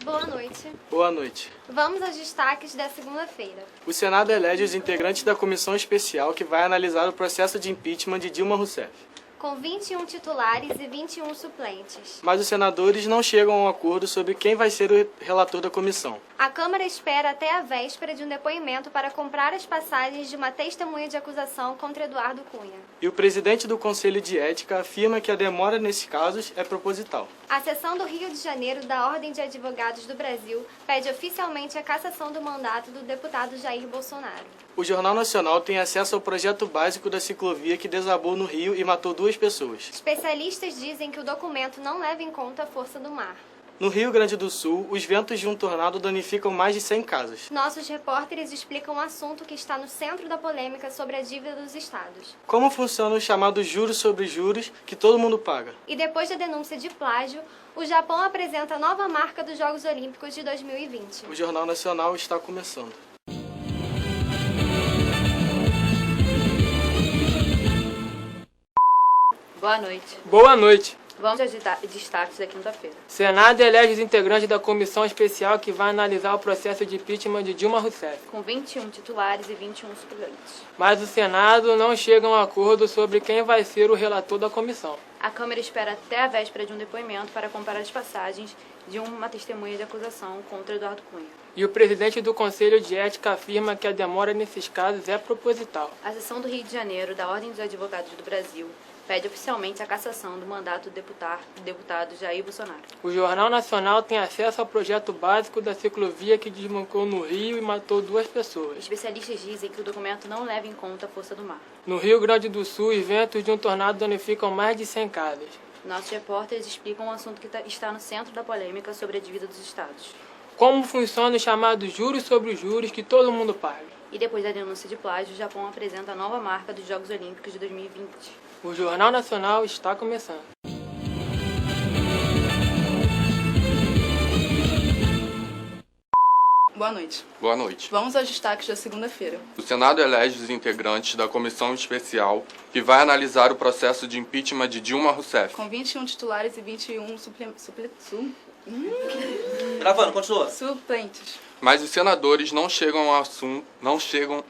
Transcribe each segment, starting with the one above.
Boa noite. Boa noite. Vamos aos destaques da segunda-feira. O Senado elege os integrantes da comissão especial que vai analisar o processo de impeachment de Dilma Rousseff. Com 21 titulares e 21 suplentes. Mas os senadores não chegam a um acordo sobre quem vai ser o relator da comissão. A Câmara espera até a véspera de um depoimento para comprar as passagens de uma testemunha de acusação contra Eduardo Cunha. E o presidente do Conselho de Ética afirma que a demora nesses casos é proposital. A seção do Rio de Janeiro da Ordem de Advogados do Brasil pede oficialmente a cassação do mandato do deputado Jair Bolsonaro. O Jornal Nacional tem acesso ao projeto básico da ciclovia que desabou no Rio e matou 2 pessoas. Especialistas dizem que o documento não leva em conta a força do mar. No Rio Grande do Sul, os ventos de um tornado danificam mais de 100 casas. Nossos repórteres explicam um assunto que está no centro da polêmica sobre a dívida dos estados. Como funciona o chamado juros sobre juros que todo mundo paga? E depois da denúncia de plágio, o Japão apresenta a nova marca dos Jogos Olímpicos de 2020. O Jornal Nacional está começando. Boa noite. Boa noite. Vamos aos destaques da quinta-feira. Senado elege os integrantes da comissão especial que vai analisar o processo de impeachment de Dilma Rousseff. Com 21 titulares e 21 suplentes. Mas o Senado não chega a um acordo sobre quem vai ser o relator da comissão. A Câmara espera até a véspera de um depoimento para comparar as passagens de uma testemunha de acusação contra Eduardo Cunha. E o presidente do Conselho de Ética afirma que a demora nesses casos é proposital. A seção do Rio de Janeiro da Ordem dos Advogados do Brasil pede oficialmente a cassação do mandato do deputado Jair Bolsonaro. O Jornal Nacional tem acesso ao projeto básico da ciclovia que desmancou no Rio e matou 2 pessoas. Especialistas dizem que o documento não leva em conta a força do mar. No Rio Grande do Sul, os ventos de um tornado danificam mais de 100 casas. Nossos repórteres explicam um assunto que está no centro da polêmica sobre a dívida dos estados. Como funciona o chamado juros sobre juros que todo mundo paga? E depois da denúncia de plágio, o Japão apresenta a nova marca dos Jogos Olímpicos de 2020. O Jornal Nacional está começando. Boa noite. Boa noite. Vamos aos destaques da segunda-feira. O Senado elege os integrantes da comissão especial que vai analisar o processo de impeachment de Dilma Rousseff. Com 21 titulares e 21 Gravando, continua. suplentes. Mas os senadores não chegam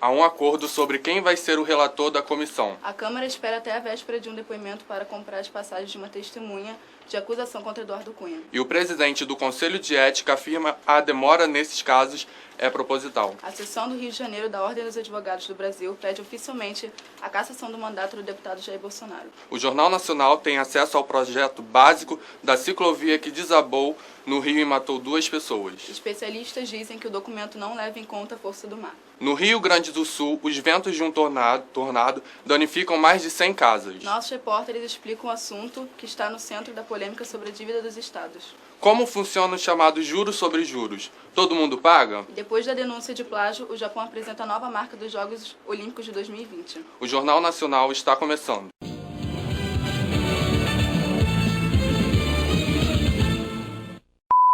a um acordo sobre quem vai ser o relator da comissão. A Câmara espera até a véspera de um depoimento para comprar as passagens de uma testemunha de acusação contra Eduardo Cunha. E o presidente do Conselho de Ética afirma que a demora nesses casos é proposital. A seção do Rio de Janeiro da Ordem dos Advogados do Brasil pede oficialmente a cassação do mandato do deputado Jair Bolsonaro. O Jornal Nacional tem acesso ao projeto básico da ciclovia que desabou no Rio e matou 2 pessoas. Especialistas dizem que o documento não leva em conta a força do mar. No Rio Grande do Sul, os ventos de um tornado danificam mais de 100 casas. Nossos repórteres explicam o assunto que está no centro da polêmica sobre a dívida dos estados. Como funciona o chamado juros sobre juros? Todo mundo paga? Depois da denúncia de plágio, o Japão apresenta a nova marca dos Jogos Olímpicos de 2020. O Jornal Nacional está começando.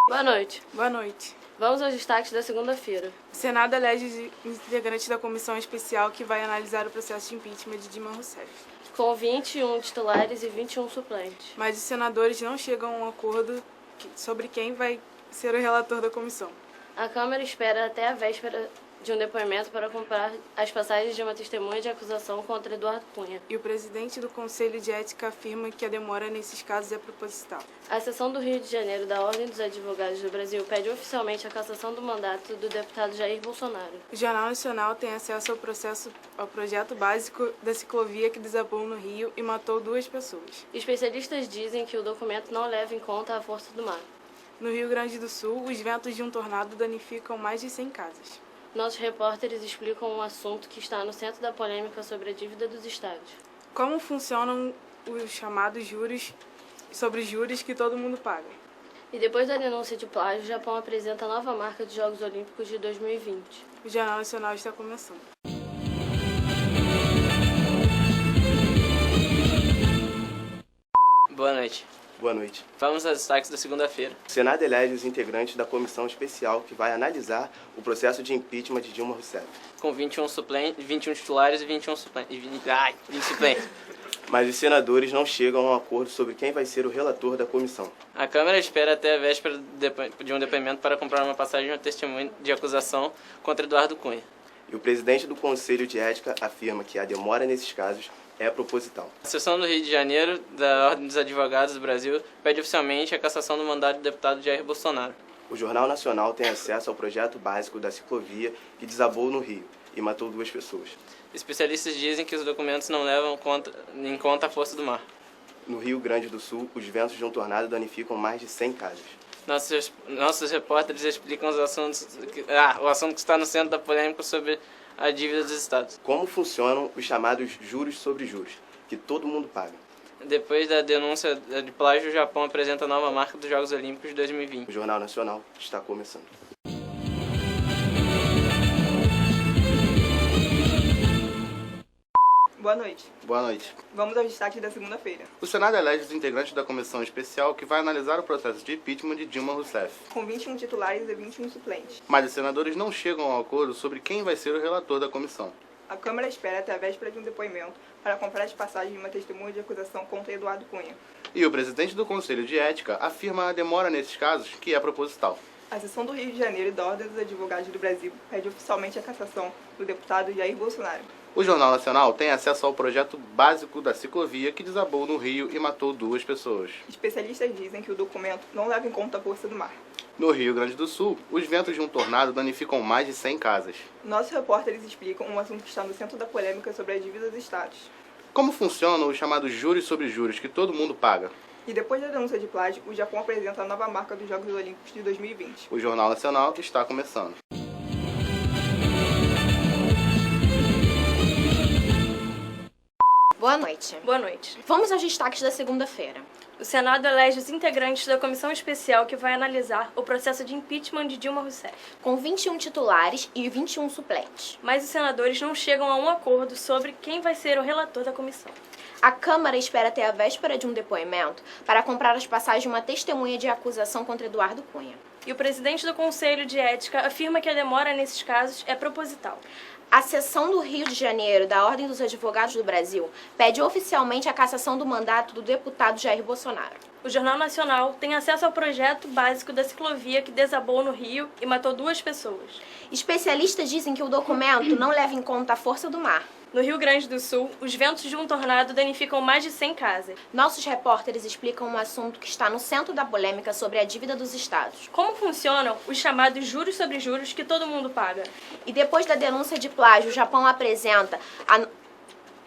Boa noite. Boa noite. Vamos aos destaques da segunda-feira. O Senado elege os integrantes da comissão especial que vai analisar o processo de impeachment de Dilma Rousseff. Com 21 titulares e 21 suplentes. Mas os senadores não chegam a um acordo sobre quem vai ser o relator da comissão. A Câmara espera até a véspera de um depoimento para comprar as passagens de uma testemunha de acusação contra Eduardo Cunha. E o presidente do Conselho de Ética afirma que a demora nesses casos é proposital. A seção do Rio de Janeiro da Ordem dos Advogados do Brasil pede oficialmente a cassação do mandato do deputado Jair Bolsonaro. O Jornal Nacional tem acesso ao projeto básico da ciclovia que desabou no Rio e matou 2 pessoas. Especialistas dizem que o documento não leva em conta a força do mar. No Rio Grande do Sul, os ventos de um tornado danificam mais de 100 casas. Nossos repórteres explicam um assunto que está no centro da polêmica sobre a dívida dos estados. Como funcionam os chamados juros sobre juros que todo mundo paga? E depois da denúncia de plágio, o Japão apresenta a nova marca dos Jogos Olímpicos de 2020. O Jornal Nacional está começando. Boa noite. Boa noite. Vamos aos destaques da segunda-feira. O Senado elege os integrantes da comissão especial que vai analisar o processo de impeachment de Dilma Rousseff. Com 21 titulares e 20 suplentes. Mas os senadores não chegam a um acordo sobre quem vai ser o relator da comissão. A Câmara espera até a véspera de um depoimento para comprar uma passagem de uma testemunha de acusação contra Eduardo Cunha. E o presidente do Conselho de Ética afirma que a demora nesses casos é proposital. A seção do Rio de Janeiro da Ordem dos Advogados do Brasil pede oficialmente a cassação do mandato do deputado Jair Bolsonaro. O Jornal Nacional tem acesso ao projeto básico da ciclovia que desabou no Rio e matou 2 pessoas. Especialistas dizem que os documentos não levam em conta a força do mar. No Rio Grande do Sul, os ventos de um tornado danificam mais de 100 casas. Nossos repórteres explicam o assunto que está no centro da polêmica sobre a dívida dos estados. Como funcionam os chamados juros sobre juros, que todo mundo paga. Depois da denúncia de plágio, o Japão apresenta a nova marca dos Jogos Olímpicos de 2020. O Jornal Nacional está começando. Boa noite. Boa noite. Vamos aos destaques da segunda-feira. O Senado elege os integrantes da comissão especial que vai analisar o processo de impeachment de Dilma Rousseff. Com 21 titulares e 21 suplentes. Mas os senadores não chegam a um acordo sobre quem vai ser o relator da comissão. A Câmara espera até a véspera de um depoimento para comprar as passagens de uma testemunha de acusação contra Eduardo Cunha. E o presidente do Conselho de Ética afirma a demora nesses casos que é proposital. A seção do Rio de Janeiro da Ordem dos Advogados do Brasil pede oficialmente a cassação do deputado Jair Bolsonaro. O Jornal Nacional tem acesso ao projeto básico da ciclovia que desabou no Rio e matou 2 pessoas. Especialistas dizem que o documento não leva em conta a força do mar. No Rio Grande do Sul, os ventos de um tornado danificam mais de 100 casas. Nossos repórteres explicam um assunto que está no centro da polêmica sobre a dívida dos estados. Como funcionam os chamados juros sobre juros que todo mundo paga? E depois da denúncia de plágio, o Japão apresenta a nova marca dos Jogos Olímpicos de 2020. O Jornal Nacional está começando. Boa noite. Boa noite. Vamos aos destaques da segunda-feira. O Senado elege os integrantes da comissão especial que vai analisar o processo de impeachment de Dilma Rousseff. Com 21 titulares e 21 suplentes. Mas os senadores não chegam a um acordo sobre quem vai ser o relator da comissão. A Câmara espera até a véspera de um depoimento para comprar as passagens de uma testemunha de acusação contra Eduardo Cunha. E o presidente do Conselho de Ética afirma que a demora nesses casos é proposital. A seção do Rio de Janeiro da Ordem dos Advogados do Brasil pede oficialmente a cassação do mandato do deputado Jair Bolsonaro. O Jornal Nacional tem acesso ao projeto básico da ciclovia que desabou no Rio e matou 2 pessoas. Especialistas dizem que o documento não leva em conta a força do mar. No Rio Grande do Sul, os ventos de um tornado danificam mais de 100 casas. Nossos repórteres explicam um assunto que está no centro da polêmica sobre a dívida dos estados. Como funcionam os chamados juros sobre juros que todo mundo paga? E depois da denúncia de plágio, o Japão apresenta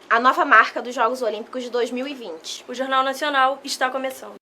a nova marca dos Jogos Olímpicos de 2020. O Jornal Nacional está começando.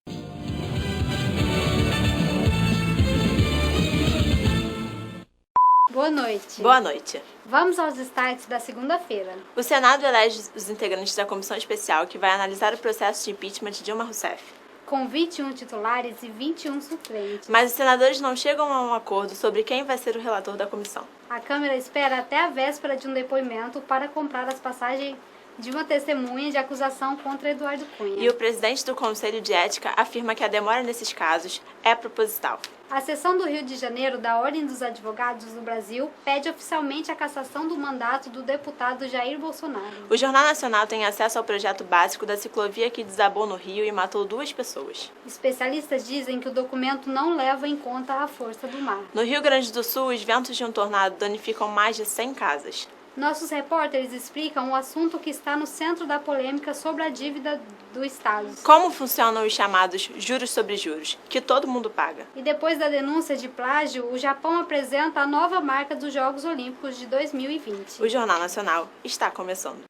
Boa noite. Boa noite. Vamos aos destaques da segunda-feira. O Senado elege os integrantes da comissão especial que vai analisar o processo de impeachment de Dilma Rousseff. Com 21 titulares e 21 suplentes. Mas os senadores não chegam a um acordo sobre quem vai ser o relator da comissão. A Câmara espera até a véspera de um depoimento para comprar as passagens de uma testemunha de acusação contra Eduardo Cunha. E o presidente do Conselho de Ética afirma que a demora nesses casos é proposital. A seção do Rio de Janeiro da Ordem dos Advogados do Brasil pede oficialmente a cassação do mandato do deputado Jair Bolsonaro. O Jornal Nacional tem acesso ao projeto básico da ciclovia que desabou no Rio e matou 2 pessoas. Especialistas dizem que o documento não leva em conta a força do mar. No Rio Grande do Sul, os ventos de um tornado danificam mais de 100 casas. Nossos repórteres explicam um assunto que está no centro da polêmica sobre a dívida do Estado. Como funcionam os chamados juros sobre juros, que todo mundo paga. E depois da denúncia de plágio, o Japão apresenta a nova marca dos Jogos Olímpicos de 2020. O Jornal Nacional está começando.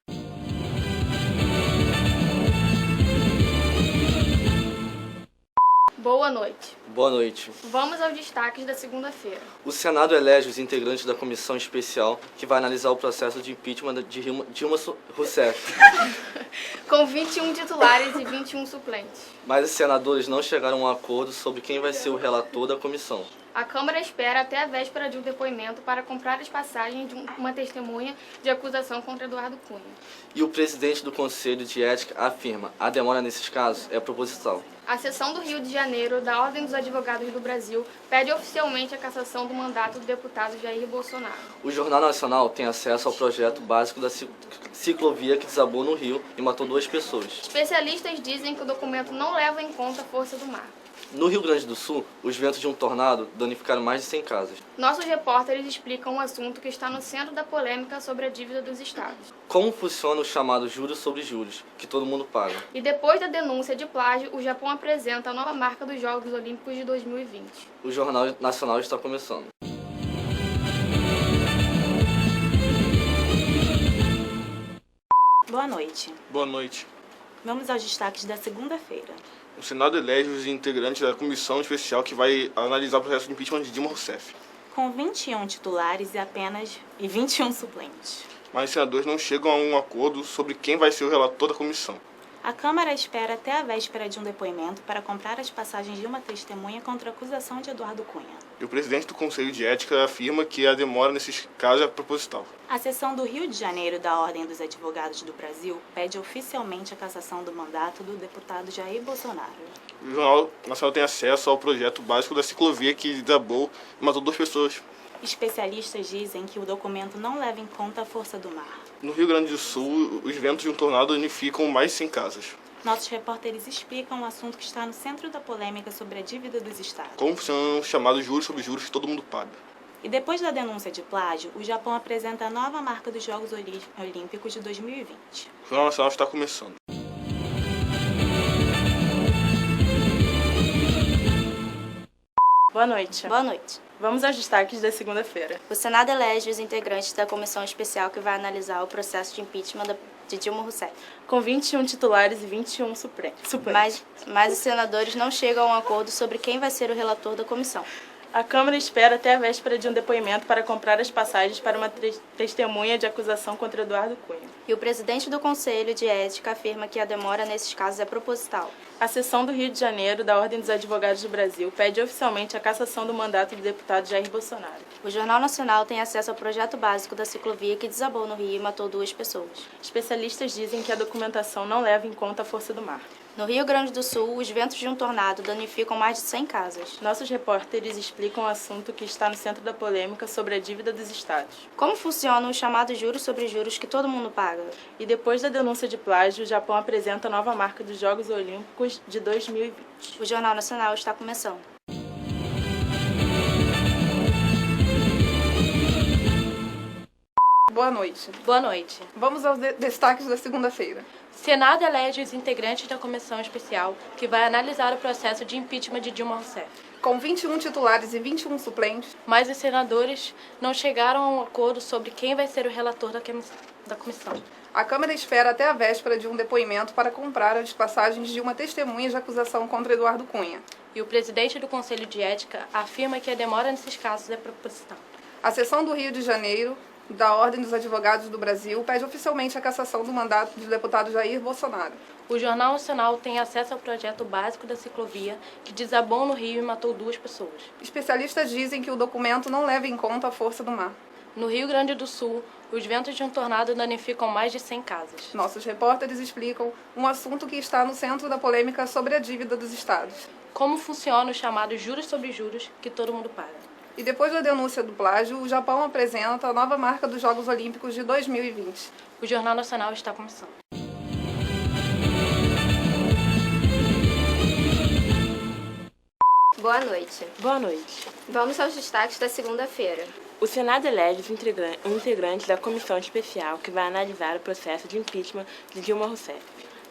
Boa noite. Boa noite. Vamos aos destaques da segunda-feira. O Senado elege os integrantes da comissão especial que vai analisar o processo de impeachment de Dilma Rousseff. Com 21 titulares e 21 suplentes. Mas os senadores não chegaram a um acordo sobre quem vai ser o relator da comissão. A Câmara espera até a véspera de um depoimento para comprar as passagens de uma testemunha de acusação contra Eduardo Cunha. E o presidente do Conselho de Ética afirma: a demora nesses casos é proposital. A seção do Rio de Janeiro da Ordem dos Advogados do Brasil pede oficialmente a cassação do mandato do deputado Jair Bolsonaro. O Jornal Nacional tem acesso ao projeto básico da ciclovia que desabou no Rio e matou 2 pessoas. Especialistas dizem que o documento não leva em conta a força do mar. No Rio Grande do Sul, os ventos de um tornado danificaram mais de 100 casas. Nossos repórteres explicam um assunto que está no centro da polêmica sobre a dívida dos estados. Como funciona o chamado juros sobre juros, que todo mundo paga? E depois da denúncia de plágio, o Japão apresenta a nova marca dos Jogos Olímpicos de 2020. O Jornal Nacional está começando. Boa noite. Boa noite. Vamos aos destaques da segunda-feira. O Senado elege os integrantes da comissão especial que vai analisar o processo de impeachment de Dilma Rousseff. Com 21 titulares e 21 suplentes. Mas os senadores não chegam a um acordo sobre quem vai ser o relator da comissão. A Câmara espera até a véspera de um depoimento para comprar as passagens de uma testemunha contra a acusação de Eduardo Cunha. E o presidente do Conselho de Ética afirma que a demora nesses casos é proposital. A seção do Rio de Janeiro da Ordem dos Advogados do Brasil pede oficialmente a cassação do mandato do deputado Jair Bolsonaro. O Jornal Nacional tem acesso ao projeto básico da ciclovia que desabou e matou 2 pessoas. Especialistas dizem que o documento não leva em conta a força do mar. No Rio Grande do Sul, os ventos de um tornado danificam mais de 100 casas. Nossos repórteres explicam um assunto que está no centro da polêmica sobre a dívida dos estados. Como funcionam os chamados juros sobre juros que todo mundo paga. E depois da denúncia de plágio, o Japão apresenta a nova marca dos Jogos Olímpicos de 2020. O Jornal Nacional está começando. Boa noite. Boa noite. Vamos aos destaques da segunda-feira. O Senado elege os integrantes da comissão especial que vai analisar o processo de impeachment de Dilma Rousseff. Com 21 titulares e 21 suplentes. Mas os senadores não chegam a um acordo sobre quem vai ser o relator da comissão. A Câmara espera até a véspera de um depoimento para comprar as passagens para uma testemunha de acusação contra Eduardo Cunha. E o presidente do Conselho de Ética afirma que a demora nesses casos é proposital. A seção do Rio de Janeiro da Ordem dos Advogados do Brasil pede oficialmente a cassação do mandato do deputado Jair Bolsonaro. O Jornal Nacional tem acesso ao projeto básico da ciclovia que desabou no Rio e matou 2 pessoas. Especialistas dizem que a documentação não leva em conta a força do mar. No Rio Grande do Sul, os ventos de um tornado danificam mais de 100 casas. Nossos repórteres explicam um assunto que está no centro da polêmica sobre a dívida dos estados. Como funcionam os chamados juros sobre juros que todo mundo paga? E depois da denúncia de plágio, o Japão apresenta a nova marca dos Jogos Olímpicos de 2020. O Jornal Nacional está começando. Boa noite. Boa noite. Vamos aos destaques da segunda-feira. Senado elege os integrantes da comissão especial que vai analisar o processo de impeachment de Dilma Rousseff. Com 21 titulares e 21 suplentes, mas os senadores não chegaram a um acordo sobre quem vai ser o relator da comissão. A Câmara espera até a véspera de um depoimento para comprar as passagens de uma testemunha de acusação contra Eduardo Cunha. E o presidente do Conselho de Ética afirma que a demora nesses casos é proposital. A seção do Rio de Janeiro da Ordem dos Advogados do Brasil pede oficialmente a cassação do mandato do deputado Jair Bolsonaro. O Jornal Nacional tem acesso ao projeto básico da ciclovia que desabou no Rio e matou 2 pessoas. Especialistas dizem que o documento não leva em conta a força do mar. No Rio Grande do Sul, os ventos de um tornado danificam mais de 100 casas. Nossos repórteres explicam um assunto que está no centro da polêmica sobre a dívida dos estados. Como funciona o chamado juros sobre juros que todo mundo paga. E depois da denúncia do plágio, o Japão apresenta a nova marca dos Jogos Olímpicos de 2020. O Jornal Nacional está começando. Boa noite. Boa noite. Vamos aos destaques da segunda-feira. O Senado elege os integrantes da comissão especial que vai analisar o processo de impeachment de Dilma Rousseff.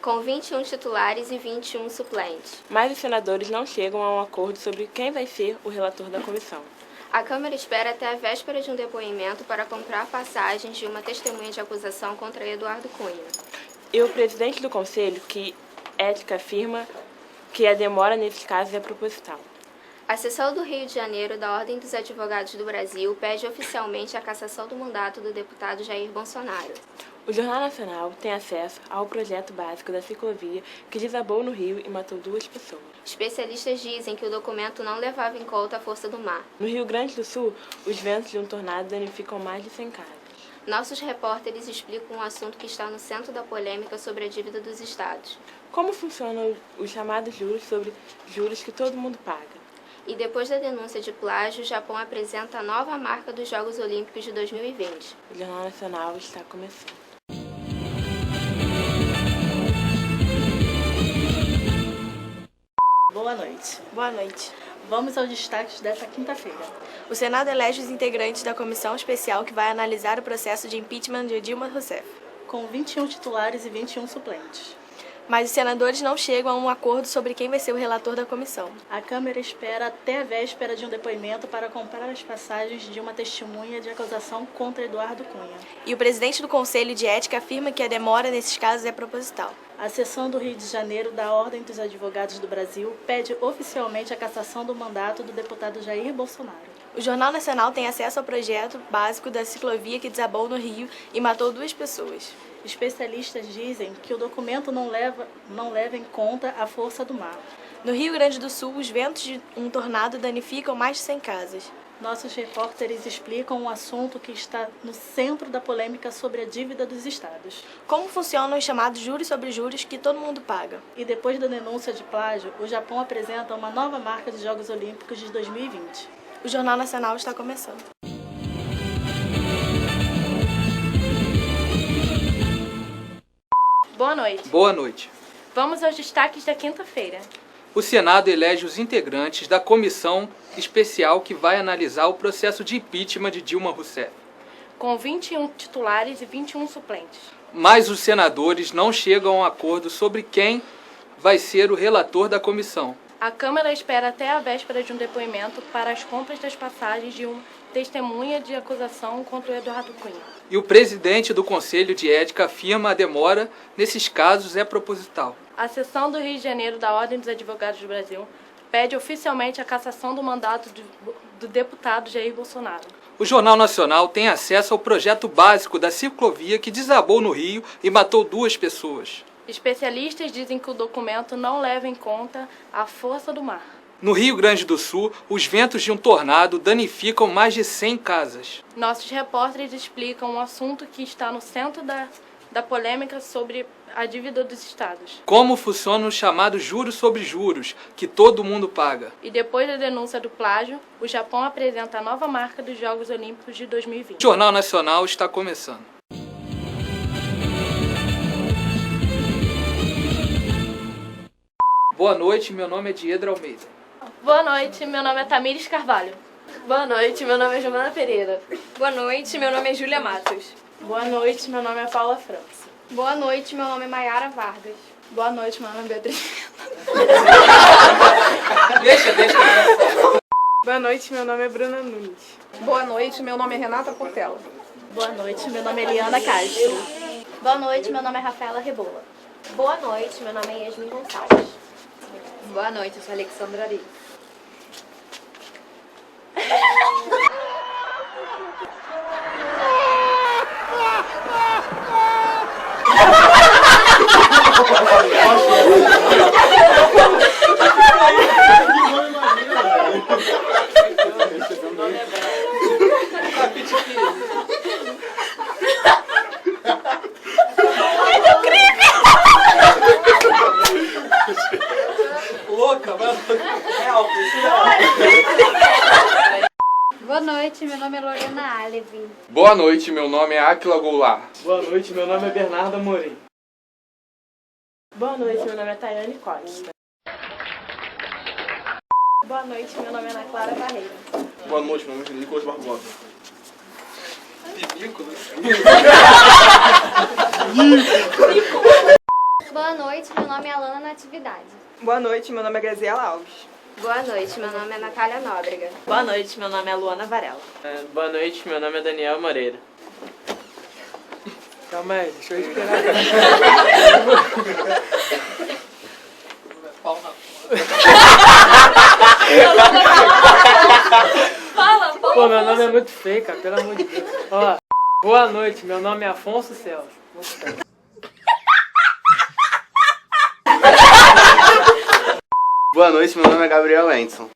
Com 21 titulares e 21 suplentes. Mas os senadores não chegam a um acordo sobre quem vai ser o relator da comissão. A Câmara espera até a véspera de um depoimento para comprar passagens de uma testemunha de acusação contra Eduardo Cunha. E o presidente do Conselho, que Ética afirma que a demora nesses casos é proposital. A Seção do Rio de Janeiro da Ordem dos Advogados do Brasil pede oficialmente a cassação do mandato do deputado Jair Bolsonaro. O Jornal Nacional tem acesso ao projeto básico da ciclovia que desabou no Rio e matou 2 pessoas. Especialistas dizem que o documento não levava em conta a força do mar. No Rio Grande do Sul, os ventos de um tornado danificam mais de 100 casas. Nossos repórteres explicam um assunto que está no centro da polêmica sobre a dívida dos estados. Como funcionam os chamados juros sobre juros que todo mundo paga? E depois da denúncia de plágio, o Japão apresenta a nova marca dos Jogos Olímpicos de 2020. O Jornal Nacional está começando. Boa noite. Boa noite. Vamos aos destaques desta quinta-feira. O Senado elege os integrantes da comissão especial que vai analisar o processo de impeachment de Dilma Rousseff. Com 21 titulares e 21 suplentes. Mas os senadores não chegam a um acordo sobre quem vai ser o relator da comissão. A Câmara espera até a véspera de um depoimento para comprar as passagens de uma testemunha de acusação contra Eduardo Cunha. E o presidente do Conselho de Ética afirma que a demora nesses casos é proposital. A Seção do Rio de Janeiro da Ordem dos Advogados do Brasil pede oficialmente a cassação do mandato do deputado Jair Bolsonaro. O Jornal Nacional tem acesso ao projeto básico da ciclovia que desabou no Rio e matou 2 pessoas. Especialistas dizem que o documento não leva em conta a força do mar. No Rio Grande do Sul, os ventos de um tornado danificam mais de 100 casas. Nossos repórteres explicam um assunto que está no centro da polêmica sobre a dívida dos estados. Como funcionam os chamados juros sobre juros que todo mundo paga? E depois da denúncia de plágio, o Japão apresenta uma nova marca de Jogos Olímpicos de 2020. O Jornal Nacional está começando. Boa noite. Boa noite. Vamos aos destaques da quinta-feira. O Senado elege os integrantes da comissão especial que vai analisar o processo de impeachment de Dilma Rousseff. Com 21 titulares e 21 suplentes. Mas os senadores não chegam a um acordo sobre quem vai ser o relator da comissão. A Câmara espera até a véspera de um depoimento para as compras das passagens de uma testemunha de acusação contra o Eduardo Cunha. E o presidente do Conselho de Ética afirma a demora nesses casos é proposital. A Seção do Rio de Janeiro da Ordem dos Advogados do Brasil pede oficialmente a cassação do mandato do deputado Jair Bolsonaro. O Jornal Nacional tem acesso ao projeto básico da ciclovia que desabou no Rio e matou 2 pessoas. Especialistas dizem que o documento não leva em conta a força do mar. No Rio Grande do Sul, os ventos de um tornado danificam mais de 100 casas. Nossos repórteres explicam um assunto que está no centro da polêmica sobre a dívida dos estados. Como funcionam os chamados juros sobre juros, que todo mundo paga. E depois da denúncia do plágio, o Japão apresenta a nova marca dos Jogos Olímpicos de 2020. O Jornal Nacional está começando. Boa noite, meu nome é Diedra Almeida. Boa noite, meu nome é Tamires Carvalho. Boa noite, meu nome é Giovana Pereira. Boa noite, meu nome é Júlia Matos. Boa noite, meu nome é Paula França. Boa noite, meu nome é Maiara Vargas. Boa noite, meu nome é Beatriz. Deixa. Boa noite, meu nome é Bruna Nunes. Boa noite, meu nome é Renata Portela. Boa noite, meu nome é Eliana Castro. Boa noite, meu nome é Rafaela Rebola. Boa noite, meu nome é Yasmin Gonçalves. Boa noite, eu sou Alexandra Ari. Louca, mano. Boa noite, meu nome é Lorena Alevi. Boa noite, meu nome é Áquila Goulart. Boa noite, meu nome é Bernardo Amorim. Boa noite, meu nome é Tayane Costa. Boa noite, meu nome é Ana Clara Barreira. Boa noite, meu nome é Nicolas Barbosa. Boa noite, meu nome é Alana Natividade. Boa noite, meu nome é Graziela Alves. Boa noite, meu nome é Natália Nóbrega. Boa noite, meu nome é Luana Varela. Boa noite, meu nome é Daniel Moreira. Calma aí, deixa eu esperar. Pau na Pô, meu nome é muito feio, cara, pelo amor de Deus. Ó, boa noite, meu nome é Afonso Celso. Boa noite, meu nome é Gabriel Edson.